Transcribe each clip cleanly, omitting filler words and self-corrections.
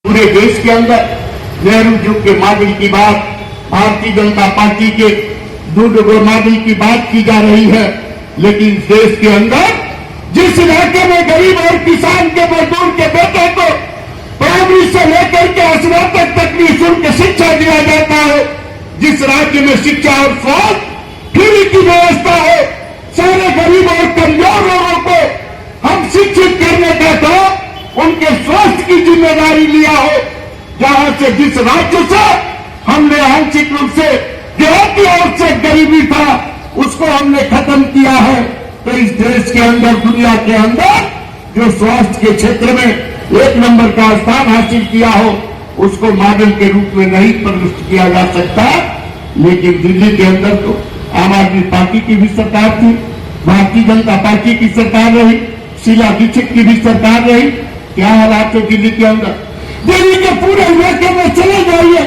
पूरे देश के अंदर नेहरू जी के मॉडल की बात, भारतीय जनता पार्टी के दूसरे मॉडल की बात की जा रही है, लेकिन देश के अंदर जिस इलाके में गरीब और किसान के मजदूर के बेटे को प्राइमरी से लेकर के स्नातक तक निःशुल्क शिक्षा दिया जाता है, जिस राज्य में शिक्षा और स्वास्थ्य फ्री की व्यवस्था है, सारे गरीब और कमजोर लोगों को हम शिक्षित करने का काम उनके स्वास्थ्य की जिम्मेदारी लिया हो, जहां से जिस राज्य से हमने आंशिक रूप से देहाती और से गरीबी था उसको हमने खत्म किया है, तो इस देश के अंदर दुनिया के अंदर जो स्वास्थ्य के क्षेत्र में एक नंबर का स्थान हासिल किया हो उसको मॉडल के रूप में नहीं प्रदर्शित किया जा सकता। लेकिन दिल्ली के अंदर तो आम आदमी पार्टी की भी सरकार थी, भारतीय जनता पार्टी की सरकार रही, शीला दीक्षित की भी सरकार रही। क्या हालात है दिल्ली के अंदर? दिल्ली के पूरे इलाके में चले जाइए,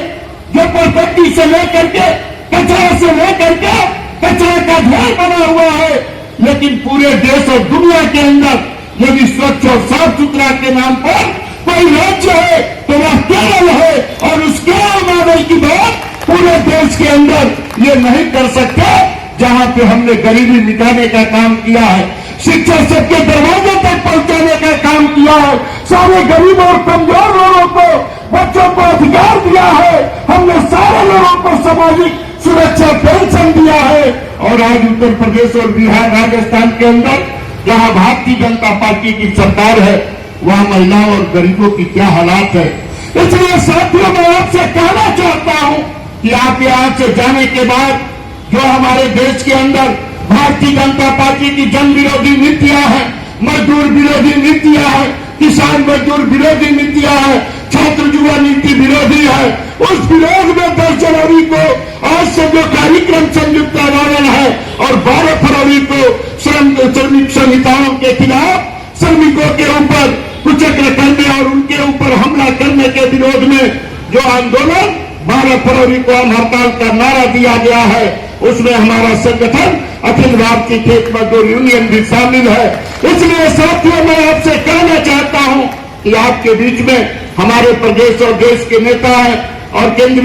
झोपड़पट्टी से लेकर के कचरा से लेकर के कचरा का ढेर बना हुआ है, लेकिन पूरे देश और दुनिया के अंदर यदि स्वच्छ और साफ सुथरा के नाम पर कोई राज्य है तो वह केरल है, और उस केरल मॉडल की बात पूरे देश के अंदर ये नहीं कर सकते, जहां पे हमने गरीबी मिटाने का काम किया है, शिक्षा सबके दरवाजे तक पहुंचाने का काम किया है, सारे गरीब और कमजोर लोगों को बच्चों को अधिकार दिया है, हमने सारे लोगों को सामाजिक सुरक्षा पेंशन दिया है। और आज उत्तर प्रदेश और बिहार राजस्थान के अंदर जहां भारतीय जनता पार्टी की सरकार है वहां महिलाओं और गरीबों की क्या हालात है। इसलिए साथियों मैं आपसे कहना चाहता हूं कि आप यहां से जाने के बाद जो हमारे देश के अंदर भारतीय जनता पार्टी की जन विरोधी नीतियां हैं, मजदूर विरोधी नीतियां हैं, किसान मजदूर विरोधी नीतियां हैं, छात्र युवा नीति विरोधी है, उस विरोध में 10 जनवरी को आज से जो कार्यक्रम संयुक्त आंदोलन है और 12 फरवरी को श्रमिक संहिताओं के खिलाफ श्रमिकों के ऊपर कुचक्र करने और उनके ऊपर हमला करने के विरोध में जो आंदोलन 12 फरवरी को हम हड़ताल का नारा दिया गया है, उसमें हमारा संगठन अखिल भारतीय खेत मजदूर यूनियन भी शामिल है। इसलिए साथियों मैं आपसे कहना चाहता हूं कि आपके बीच में हमारे प्रदेश और देश के नेता हैं और केंद्रीय